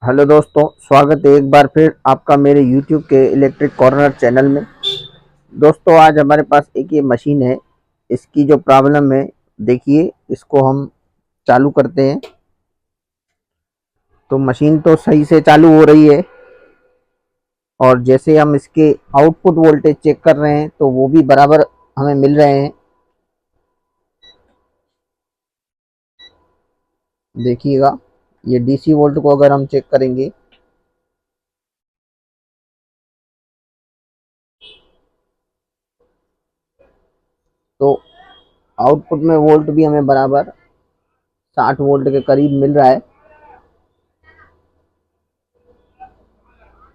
Hello दोस्तों, स्वागत है एक बार फिर आपका मेरे YouTube के इलेक्ट्रिक कॉर्नर चैनल में। दोस्तों, आज हमारे पास एक ये मशीन है। इसकी जो प्रॉब्लम है, देखिए, इसको हम चालू करते हैं तो मशीन तो सही से चालू हो रही है। और जैसे हम इसके आउटपुट वोल्टेज चेक कर रहे हैं तो वो भी बराबर हमें मिल रहे हैं। देखिएगा, ये DC वोल्ट को अगर हम चेक करेंगे तो आउटपुट में वोल्ट भी हमें बराबर 60 वोल्ट के करीब मिल रहा है।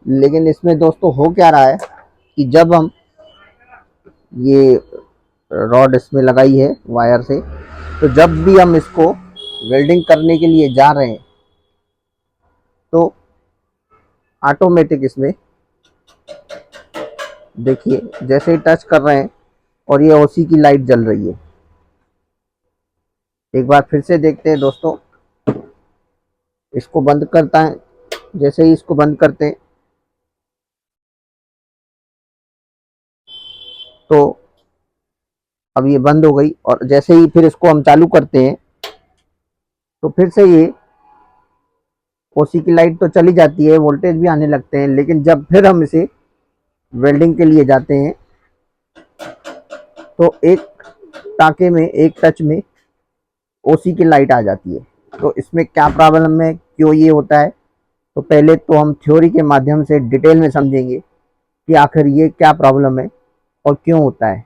लेकिन इसमें दोस्तों हो क्या रहा है कि जब हम ये रॉड इसमें लगाई है वायर से, तो जब भी हम इसको वेल्डिंग करने के लिए जा रहे हैं तो ऑटोमेटिक इसमें देखिए, जैसे ही टच कर रहे हैं और ये ओसी की लाइट जल रही है। एक बार फिर से देखते हैं दोस्तों, इसको बंद करता है। जैसे ही इसको बंद करते हैं तो अब ये बंद हो गई, और जैसे ही फिर इसको हम चालू करते हैं तो फिर से ये ओसी की लाइट तो चली जाती है, वोल्टेज भी आने लगते हैं। लेकिन जब फिर हम इसे वेल्डिंग के लिए जाते हैं तो एक टाँके में, एक टच में ओसी की लाइट आ जाती है। तो इसमें क्या प्रॉब्लम है, क्यों ये होता है, तो पहले तो हम थ्योरी के माध्यम से डिटेल में समझेंगे कि आखिर ये क्या प्रॉब्लम है और क्यों होता है।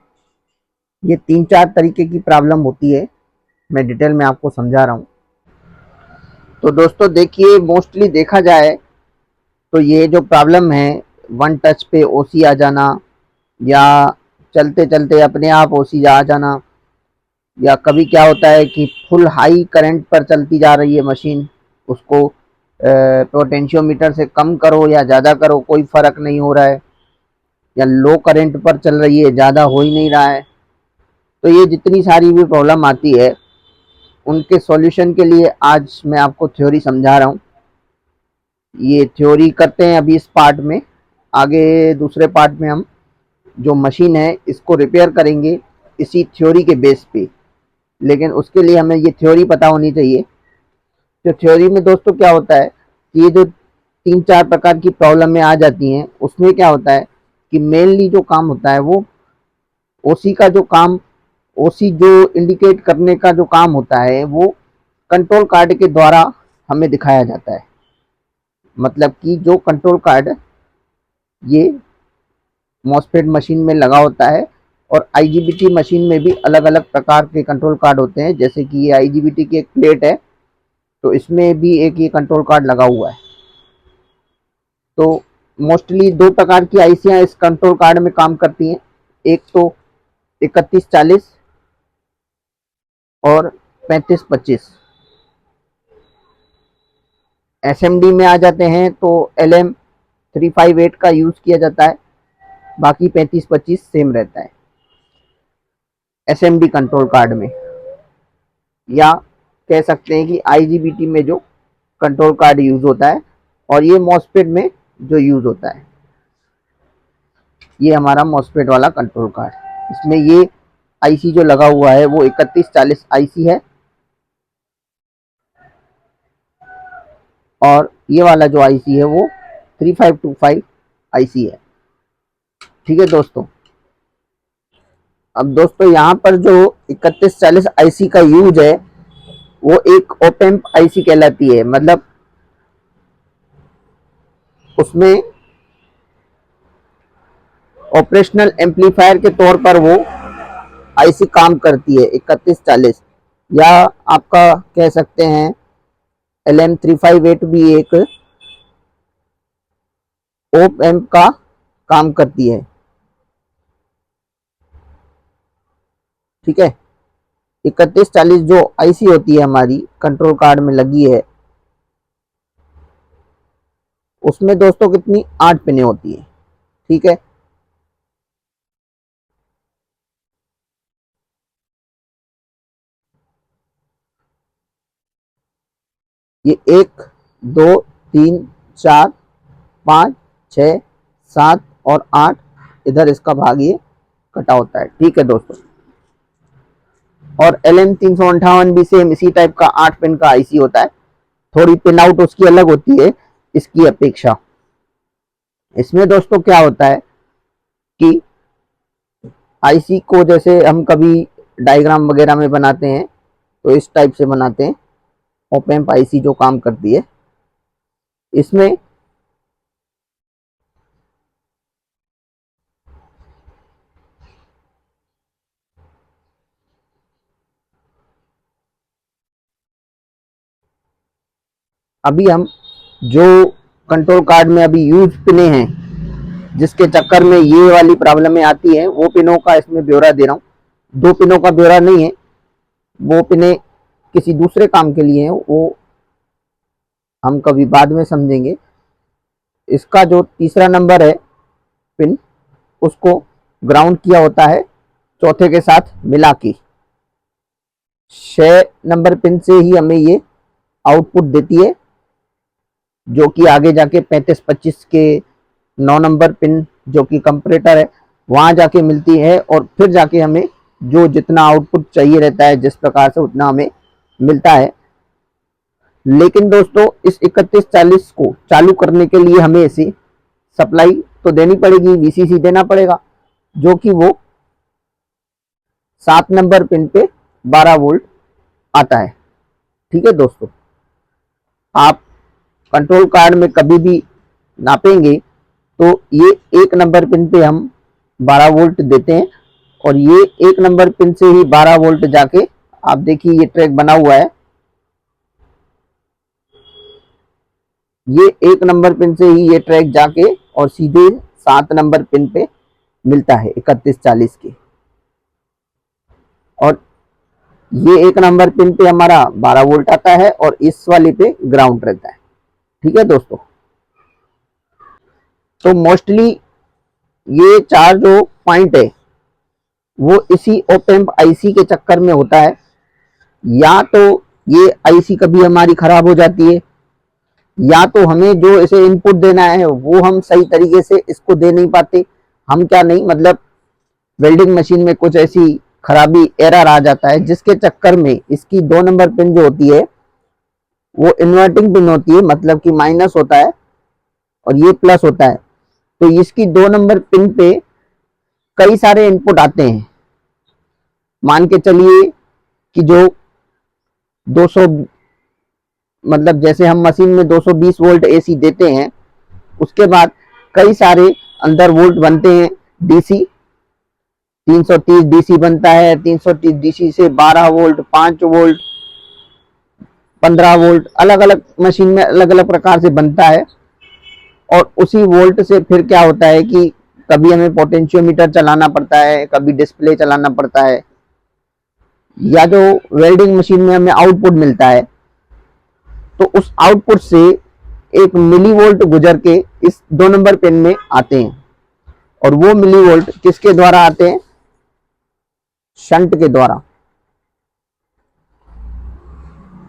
ये 3-4 तरीके की प्रॉब्लम होती है, मैं डिटेल में आपको समझा रहा हूँ। तो दोस्तों देखिए, मोस्टली देखा जाए तो ये जो प्रॉब्लम है, वन टच पे ओसी आ जाना, या चलते चलते अपने आप ओसी आ जाना, या कभी क्या होता है कि फुल हाई करंट पर चलती जा रही है मशीन, उसको पोटेंशियोमीटर से कम करो या ज़्यादा करो कोई फ़र्क नहीं हो रहा है, या लो करंट पर चल रही है, ज़्यादा हो ही नहीं रहा है। तो ये जितनी सारी भी प्रॉब्लम आती है, उनके सॉल्यूशन के लिए आज मैं आपको थ्योरी समझा रहा हूँ। ये थ्योरी करते हैं अभी इस पार्ट में। आगे दूसरे पार्ट में हम जो मशीन है इसको रिपेयर करेंगे इसी थ्योरी के बेस पे। लेकिन उसके लिए हमें ये थ्योरी पता होनी चाहिए। तो थ्योरी में दोस्तों क्या होता है कि ये जो 3-4 प्रकार की प्रॉब्लम में आ जाती हैं, उसमें क्या होता है कि मेनली जो काम होता है वो ओसी का जो काम, ओसी जो इंडिकेट करने का जो काम होता है वो कंट्रोल कार्ड के द्वारा हमें दिखाया जाता है। मतलब कि जो कंट्रोल कार्ड ये मॉसफेट मशीन में लगा होता है, और आईजीबीटी मशीन में भी अलग अलग प्रकार के कंट्रोल कार्ड होते हैं। जैसे कि ये आईजीबीटी की एक प्लेट है, तो इसमें भी एक ये कंट्रोल कार्ड लगा हुआ है। तो मोस्टली दो प्रकार की आईसियां इस कंट्रोल कार्ड में काम करती हैं। एक तो 3140 और 3525। एसएमडी में आ जाते हैं तो LM358 का यूज किया जाता है, बाकी 3525 सेम रहता है एसएमडी कंट्रोल कार्ड में। या कह सकते हैं कि आईजीबीटी में जो कंट्रोल कार्ड यूज होता है, और ये मॉसफेट में जो यूज होता है, ये हमारा मॉसफेट वाला कंट्रोल कार्ड। इसमें ये आईसी जो लगा हुआ है वो 3140 आईसी है, और ये वाला जो आईसी है वो 3525 आईसी है। ठीक है दोस्तों। अब दोस्तों यहाँ पर जो 3140 आईसी का यूज है वो एक ओपेम्प आईसी कहलाती है। मतलब उसमें ऑपरेशनल एम्पलीफायर के तौर पर वो आईसी काम करती है 3140। या आपका कह सकते हैं LM358 भी एक ओप एम्प का काम करती है। ठीक है। 3140 जो आईसी होती है हमारी कंट्रोल कार्ड में लगी है, उसमें दोस्तों कितनी 8 पिने होती है। ठीक है। ये 1, 2, 3, 4, 5, 6, 7 और 8 इधर इसका भाग ये कटा होता है। ठीक है दोस्तों। और LM358 भी सेम इसी टाइप का 8 पिन का आईसी होता है, थोड़ी पिन आउट उसकी अलग होती है इसकी अपेक्षा। इसमें दोस्तों क्या होता है कि आईसी को जैसे हम कभी डायग्राम वगैरह में बनाते हैं तो इस टाइप से बनाते हैं, ओप-एम्प आईसी जो काम करती है। इसमें अभी हम जो कंट्रोल कार्ड में अभी यूज पिने हैं जिसके चक्कर में ये वाली प्रॉब्लमें आती हैं, वो पिनों का इसमें ब्यौरा दे रहा हूँ। 2 पिनों का ब्यौरा नहीं है, वो पिने किसी दूसरे काम के लिए हैं, वो हम कभी बाद में समझेंगे। इसका जो तीसरा नंबर है पिन, उसको ग्राउंड किया होता है चौथे के साथ मिला के। 6 नंबर पिन से ही हमें ये आउटपुट देती है, जो कि आगे जाके 35-25 के 9 नंबर पिन जो कि कंपैरेटर है वहां जाके मिलती है, और फिर जाके हमें जो जितना आउटपुट चाहिए रहता है जिस प्रकार से उतना हमें मिलता है। लेकिन दोस्तों इस 3140 को चालू करने के लिए हमें इसे सप्लाई तो देनी पड़ेगी, वीसीसी देना पड़ेगा, जो कि वो 7 नंबर पिन पे 12 वोल्ट आता है। ठीक है दोस्तों। आप कंट्रोल कार्ड में कभी भी नापेंगे तो ये 1 नंबर पिन पे हम 12 वोल्ट देते हैं, और ये 1 नंबर पिन से ही 12 वोल्ट जाके, आप देखिए ये ट्रैक बना हुआ है, ये 1 नंबर पिन से ही ये ट्रैक जाके और सीधे 7 नंबर पिन पे मिलता है 3140 के। और ये 1 नंबर पिन पे हमारा 12 वोल्ट आता है और इस वाले पे ग्राउंड रहता है। ठीक है दोस्तों। तो मोस्टली ये 4 जो पॉइंट है वो इसी ओप-एम्प आईसी के चक्कर में होता है। या तो ये आईसी कभी हमारी खराब हो जाती है, या तो हमें जो इसे इनपुट देना है वो हम सही तरीके से इसको दे नहीं पाते। हम क्या नहीं, मतलब वेल्डिंग मशीन में कुछ ऐसी खराबी, एरर आ जाता है जिसके चक्कर में इसकी 2 नंबर पिन जो होती है वो इन्वर्टिंग पिन होती है, मतलब कि माइनस होता है और ये प्लस होता है। तो इसकी 2 नंबर पिन पे कई सारे इनपुट आते हैं। मान के चलिए कि जो 200, मतलब जैसे हम मशीन में 220 वोल्ट एसी देते हैं, उसके बाद कई सारे अंदर वोल्ट बनते हैं डीसी। 330 डीसी बनता है, 330 डीसी से 12 वोल्ट, 5 वोल्ट, 15 वोल्ट, अलग अलग मशीन में अलग अलग प्रकार से बनता है। और उसी वोल्ट से फिर क्या होता है कि कभी हमें पोटेंशियोमीटर चलाना पड़ता है, कभी डिस्प्ले चलाना पड़ता है, या जो वेल्डिंग मशीन में हमें आउटपुट मिलता है तो उस आउटपुट से 1 मिली वोल्ट गुजर के इस 2 नंबर पिन में आते हैं। और वो मिली वोल्ट किसके द्वारा आते हैं? शंट के द्वारा।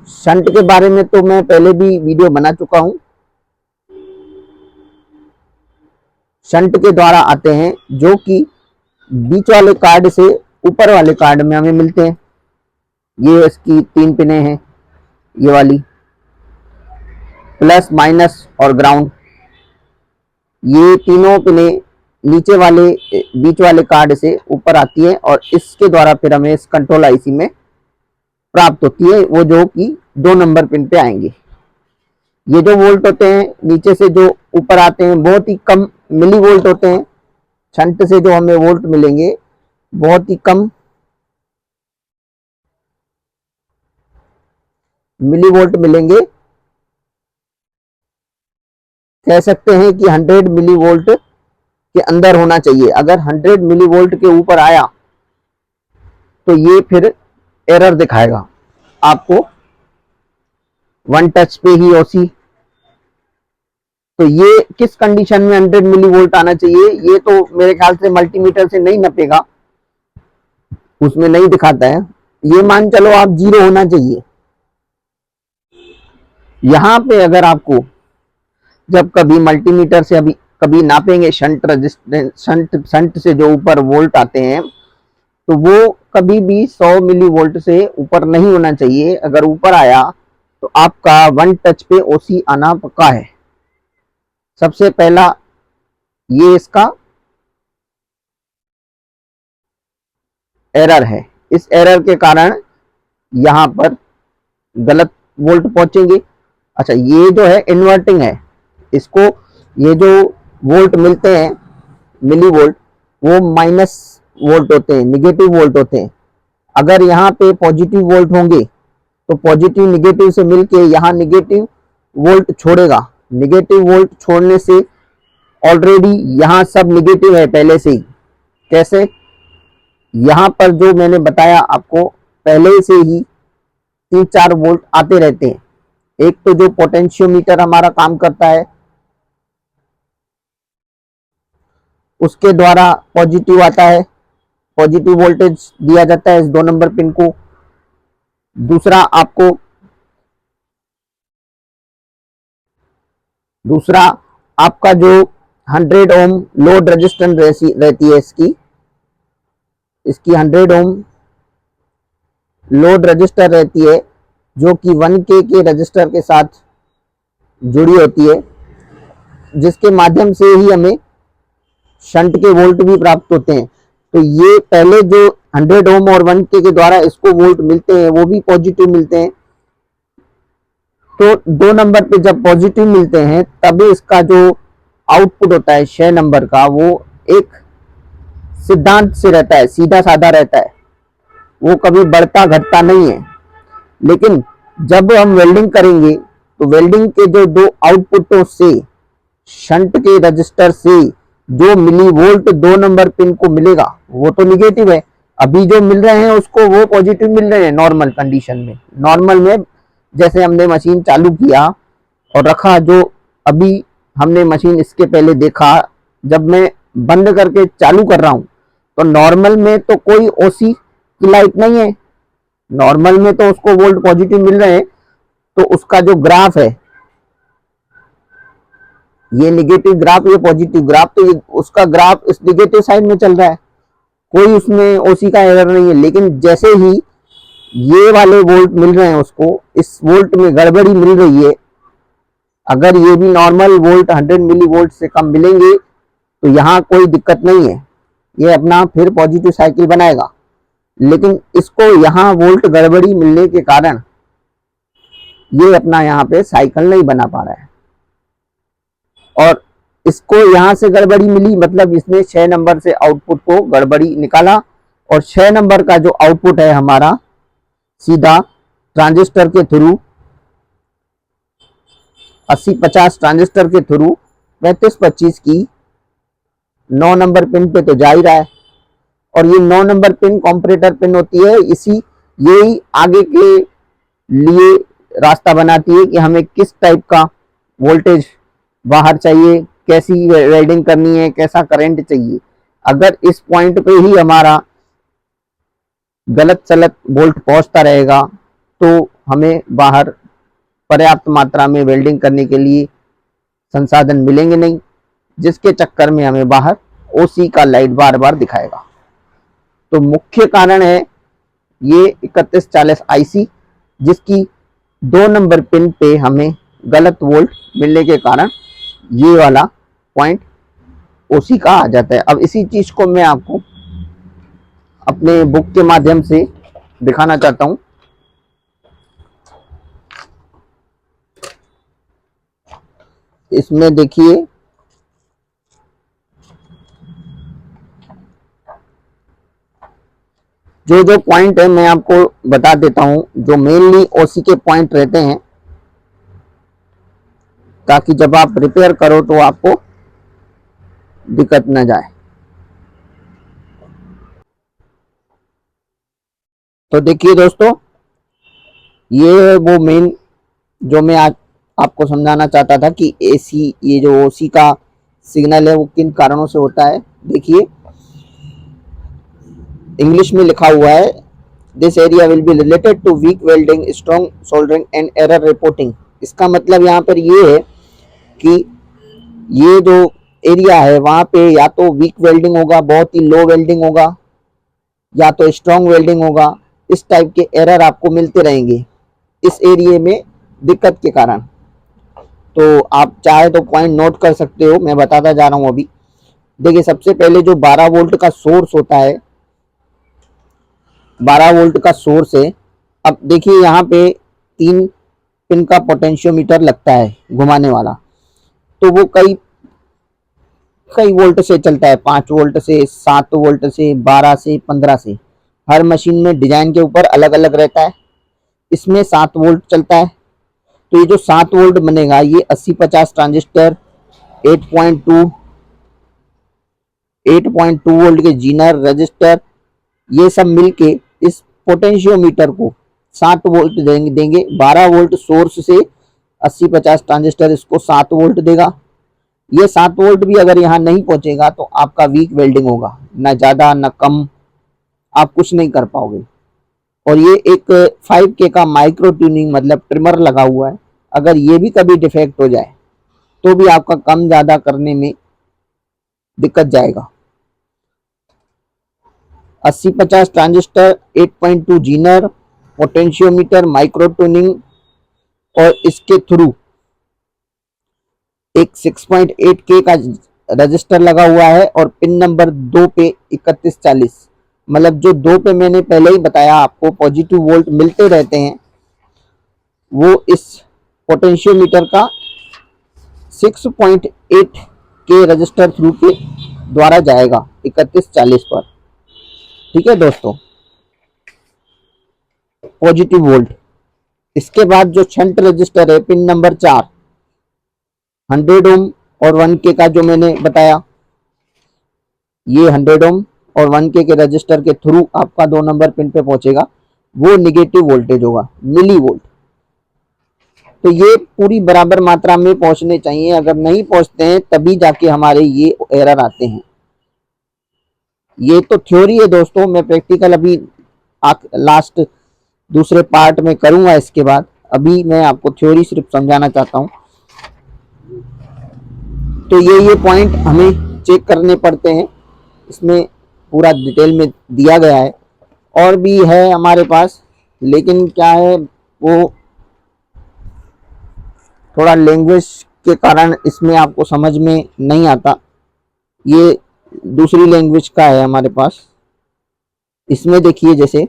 शंट के बारे में तो मैं पहले भी वीडियो बना चुका हूं। शंट के द्वारा आते हैं जो कि बीच वाले कार्ड से ऊपर वाले कार्ड में हमें मिलते हैं। ये इसकी 3 पिनें हैं, ये वाली, प्लस, माइनस और ग्राउंड। ये तीनों पिनें नीचे वाले बीच वाले कार्ड से ऊपर आती है और इसके द्वारा फिर हमें इस कंट्रोल आईसी में प्राप्त होती है, वो जो कि 2 नंबर पिन पे आएंगे। ये जो वोल्ट होते हैं नीचे से जो ऊपर आते हैं बहुत ही कम मिली वोल्ट होते हैं। शंट से जो हमें वोल्ट मिलेंगे बहुत ही कम मिली वोल्ट मिलेंगे। कह सकते हैं कि 100 मिली वोल्ट के अंदर होना चाहिए। अगर 100 मिली वोल्ट के ऊपर आया तो ये फिर एरर दिखाएगा आपको, 1 टच पे ही ओसी। तो ये किस कंडीशन में 100 मिली वोल्ट आना चाहिए, ये तो मेरे ख्याल से मल्टीमीटर से नहीं नपेगा, उसमें नहीं दिखाता है। ये मान चलो आप 0 होना चाहिए। यहां पे अगर आपको जब कभी मल्टीमीटर से अभी कभी नापेंगे शंट रजिस्टेंस, शंट से जो ऊपर वोल्ट आते हैं, तो वो कभी भी 100 मिली वोल्ट से ऊपर नहीं होना चाहिए। अगर ऊपर आया तो आपका 1 टच पे ओसी आना पक्का है। सबसे पहला ये इसका एरर है। इस एरर के कारण यहां पर गलत वोल्ट पहुंचेंगे। अच्छा, ये जो है इन्वर्टिंग है, इसको ये जो वोल्ट मिलते हैं मिली वोल्ट, वो माइनस वोल्ट होते हैं, निगेटिव वोल्ट होते हैं। अगर यहाँ पे पॉजिटिव वोल्ट होंगे तो पॉजिटिव निगेटिव से मिलके यहाँ निगेटिव वोल्ट छोड़ेगा। निगेटिव वोल्ट छोड़ने से ऑलरेडी यहाँ सब निगेटिव है पहले से ही। कैसे? यहाँ पर जो मैंने बताया आपको, पहले से ही 3-4 वोल्ट आते रहते हैं। एक तो जो पोटेंशियोमीटर हमारा काम करता है उसके द्वारा पॉजिटिव आता है, पॉजिटिव वोल्टेज दिया जाता है इस 2 नंबर पिन को। दूसरा आपका जो 100 ओम लोड रेजिस्टेंस रहती है, इसकी 100 ओम लोड रजिस्टर रहती है, जो कि 1K के रजिस्टर के साथ जुड़ी होती है, जिसके माध्यम से ही हमें शंट के वोल्ट भी प्राप्त होते हैं। तो ये पहले जो 100 ओम और 1K के द्वारा इसको वोल्ट मिलते हैं वो भी पॉजिटिव मिलते हैं। तो 2 नंबर पे जब पॉजिटिव मिलते हैं तभी इसका जो आउटपुट होता है 6 नंबर का, वो एक सिद्धांत से रहता है, सीधा साधा रहता है, वो कभी बढ़ता घटता नहीं है। लेकिन जब हम वेल्डिंग करेंगे तो वेल्डिंग के जो 2 आउटपुटों से शंट के रजिस्टर से जो मिली वोल्ट 2 नंबर पिन को मिलेगा वो तो निगेटिव है। अभी जो मिल रहे हैं उसको वो पॉजिटिव मिल रहे हैं नॉर्मल कंडीशन में। नॉर्मल में जैसे हमने मशीन चालू किया और रखा, जो अभी हमने मशीन इसके पहले देखा, जब मैं बंद करके चालू कर रहा हूं तो नॉर्मल में तो कोई ओसी की लाइट नहीं है, नॉर्मल में तो उसको वोल्ट पॉजिटिव मिल रहे हैं। तो उसका जो ग्राफ है, ये निगेटिव ग्राफ, ये पॉजिटिव ग्राफ, तो ये उसका ग्राफ इस निगेटिव साइड में चल रहा है, कोई उसमें ओसी का एरर नहीं है। लेकिन जैसे ही ये वाले वोल्ट मिल रहे हैं उसको, इस वोल्ट में गड़बड़ी मिल रही है। अगर ये भी नॉर्मल वोल्ट 100 मिली वोल्ट से कम मिलेंगे तो यहाँ कोई दिक्कत नहीं है, ये अपना फिर पॉजिटिव साइकिल बनाएगा। लेकिन इसको यहाँ वोल्ट गड़बड़ी मिलने के कारण ये अपना यहाँ पे साइकिल नहीं बना पा रहा है। और इसको यहाँ से गड़बड़ी मिली, मतलब इसने 6 नंबर से आउटपुट को गड़बड़ी निकाला, और 6 नंबर का जो आउटपुट है हमारा सीधा ट्रांजिस्टर के थ्रू 80-50 ट्रांजिस्टर के थ्रू 35-25 की 9 नंबर पिन पे तो जा ही रहा है। और ये 9 नंबर पिन कॉम्परेटर पिन होती है, यही आगे के लिए रास्ता बनाती है कि हमें किस टाइप का वोल्टेज बाहर चाहिए, कैसी वेल्डिंग करनी है, कैसा करंट चाहिए। अगर इस पॉइंट पे ही हमारा गलत सलत वोल्ट पहुंचता रहेगा तो हमें बाहर पर्याप्त मात्रा में वेल्डिंग करने के लिए संसाधन मिलेंगे नहीं, जिसके चक्कर में हमें बाहर ओसी का लाइट बार बार दिखाएगा। तो मुख्य कारण है ये 3140 आईसी, जिसकी 2 नंबर पिन पे हमें गलत वोल्ट मिलने के कारण ये वाला पॉइंट ओसी का आ जाता है। अब इसी चीज को मैं आपको अपने बुक के माध्यम से दिखाना चाहता हूं। इसमें देखिए, जो पॉइंट है मैं आपको बता देता हूं, जो मेनली ओसी के पॉइंट रहते हैं, ताकि जब आप रिपेयर करो तो आपको दिक्कत न जाए। तो देखिए दोस्तों, ये वो मेन जो मैं आज आपको समझाना चाहता था कि एसी, ये जो ओसी का सिग्नल है वो किन कारणों से होता है। देखिए इंग्लिश में लिखा हुआ है, this area will be related to weak welding, strong soldering and error reporting. इसका मतलब यहाँ पर ये है कि ये जो एरिया है वहां पे या तो वीक वेल्डिंग होगा, बहुत ही लो वेल्डिंग होगा, या तो स्ट्रॉन्ग वेल्डिंग होगा। इस टाइप के एरर आपको मिलते रहेंगे इस एरिया में दिक्कत के कारण। तो आप चाहे तो पॉइंट नोट कर सकते हो, मैं बताता जा रहा हूं अभी। देखिए सबसे पहले जो 12 वोल्ट का सोर्स होता है, 12 वोल्ट का सोर्स है। अब देखिए यहाँ पे 3 पिन का पोटेंशियोमीटर लगता है घुमाने वाला, तो वो कई कई वोल्ट से चलता है, 5 वोल्ट से, 7 वोल्ट से, 12 से, 15 से। हर मशीन में डिजाइन के ऊपर अलग अलग रहता है। इसमें 7 वोल्ट चलता है। तो ये जो 7 वोल्ट बनेगा ये 80-50 ट्रांजिस्टर, 8.2 वोल्ट के जीनर रजिस्टर, ये सब मिलके इस पोटेंशियोमीटर को 7 वोल्ट देंगे। 12 वोल्ट सोर्स से 80-50 ट्रांजिस्टर इसको 7 वोल्ट देगा। ये 7 वोल्ट भी अगर यहाँ नहीं पहुंचेगा तो आपका वीक वेल्डिंग होगा, ना ज़्यादा ना कम, आप कुछ नहीं कर पाओगे। और ये एक 5K का माइक्रो ट्यूनिंग मतलब ट्रिमर लगा हुआ है। अगर ये भी कभी डिफेक्ट हो जाए तो भी आपका कम ज़्यादा करने में दिक्कत जाएगा। 80-50 transistor, 8.2 Zener, potentiometer, micro tuning, और इसके थ्रू एक 6.8K का रजिस्टर लगा हुआ है। और पिन नंबर 2 पे 3140, मतलब जो 2 पे मैंने पहले ही बताया आपको पॉजिटिव वोल्ट मिलते रहते हैं, वो इस पोटेंशियोमीटर का 6.8K रजिस्टर थ्रू के द्वारा जाएगा 3140 पर। ठीक है दोस्तों, पॉजिटिव वोल्ट। इसके बाद जो शंट रजिस्टर है पिन नंबर 4, 100 ओम और 1K का जो मैंने बताया, ये 100 ओम और 1K के रजिस्टर के थ्रू आपका 2 नंबर पिन पे पहुंचेगा, वो निगेटिव वोल्टेज होगा, मिली वोल्ट। तो ये पूरी बराबर मात्रा में पहुंचने चाहिए। अगर नहीं पहुंचते हैं तभी जाके हमारे ये एरर आते हैं। ये तो थ्योरी है दोस्तों, मैं प्रैक्टिकल अभी लास्ट दूसरे पार्ट में करूंगा इसके बाद। अभी मैं आपको थ्योरी सिर्फ समझाना चाहता हूं। तो ये पॉइंट हमें चेक करने पड़ते हैं, इसमें पूरा डिटेल में दिया गया है। और भी है हमारे पास, लेकिन क्या है वो थोड़ा लैंग्वेज के कारण इसमें आपको समझ में नहीं आता। ये दूसरी लैंग्वेज का है हमारे पास। इसमें देखिए जैसे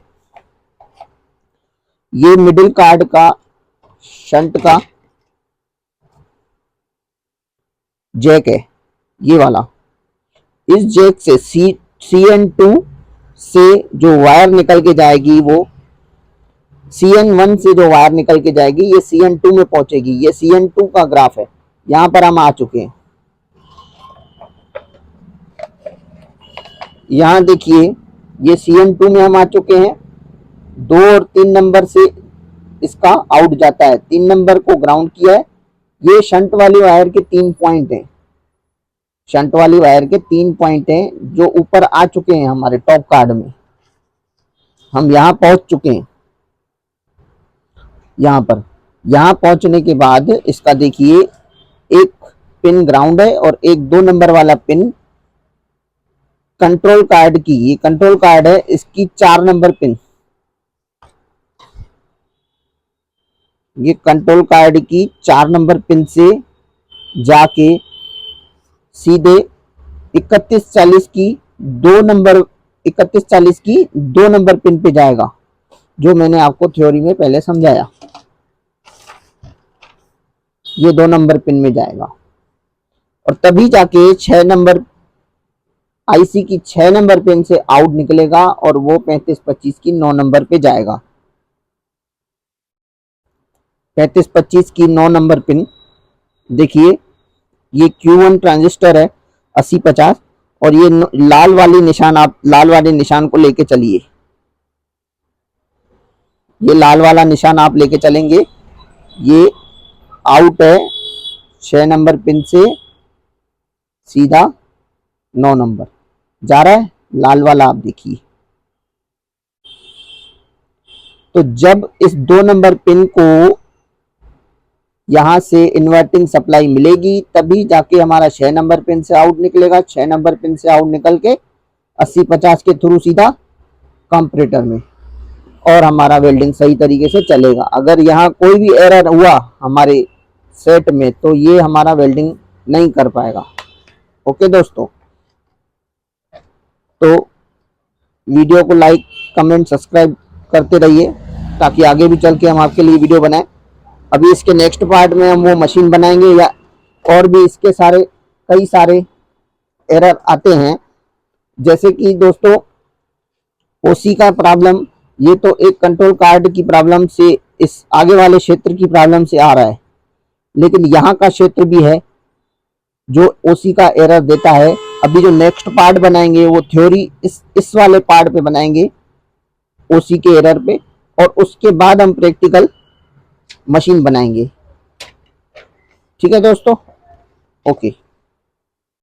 ये मिडिल कार्ड का शंट का जैक है, ये वाला। इस जैक से CN2 से जो वायर निकल के जाएगी, वो CN1 से जो वायर निकल के जाएगी ये CN2 में पहुंचेगी। ये CN2 का ग्राफ है, यहां पर हम आ चुके हैं। यहां देखिए ये CN2 में हम आ चुके हैं। 2 और 3 नंबर से इसका आउट जाता है, 3 नंबर को ग्राउंड किया है। ये शंट वाली वायर के 3 पॉइंट हैं, शंट वाली वायर के 3 पॉइंट हैं जो ऊपर आ चुके हैं हमारे टॉप कार्ड में। हम यहां पहुंच चुके हैं। यहां पहुंचने के बाद इसका देखिए एक पिन ग्राउंड है और एक 2 नंबर वाला पिन कंट्रोल कार्ड की, ये कंट्रोल कार्ड है, इसकी 4 नंबर पिन, ये कंट्रोल कार्ड की 4 नंबर पिन से जाके सीधे 3140 की 2 नंबर 3140 की 2 नंबर पिन पे जाएगा, जो मैंने आपको थ्योरी में पहले समझाया। ये 2 नंबर पिन में जाएगा और तभी जाके 6 नंबर आईसी की 6 नंबर पिन से आउट निकलेगा और वो 3525 की 9 नंबर पे जाएगा। 3525 की 9 नंबर पिन देखिए, ये Q1 ट्रांजिस्टर है 80-50, और ये लाल वाली निशान, आप लाल वाले निशान को लेके चलिए। ये लाल वाला निशान आप लेके चलेंगे, ये आउट है 6 नंबर पिन से सीधा 9 नंबर जा रहा है, लाल वाला आप देखिए। तो जब इस 2 नंबर पिन को यहाँ से इन्वर्टिंग सप्लाई मिलेगी, तभी जाके हमारा 6 नंबर पिन से आउट निकलेगा। 6 नंबर पिन से आउट निकल के 80-50 के थ्रू सीधा कंपरेटर में, और हमारा वेल्डिंग सही तरीके से चलेगा। अगर यहाँ कोई भी एरर हुआ हमारे सेट में तो ये हमारा वेल्डिंग नहीं कर पाएगा। ओके दोस्तों, तो वीडियो को लाइक, कमेंट, सब्सक्राइब करते रहिए ताकि आगे भी चल के हम आपके लिए वीडियो बनाएं। अभी इसके नेक्स्ट पार्ट में हम वो मशीन बनाएंगे, या और भी इसके कई सारे एरर आते हैं। जैसे कि दोस्तों ओसी का प्रॉब्लम, ये तो एक कंट्रोल कार्ड की प्रॉब्लम से, इस आगे वाले क्षेत्र की प्रॉब्लम से आ रहा है, लेकिन यहाँ का क्षेत्र भी है जो ओसी का एरर देता है। अभी जो नेक्स्ट पार्ट बनाएंगे वो थ्योरी इस वाले पार्ट पे बनाएंगे, ओसी के एरर पे, और उसके बाद हम प्रैक्टिकल मशीन बनाएंगे। ठीक है दोस्तों, ओके।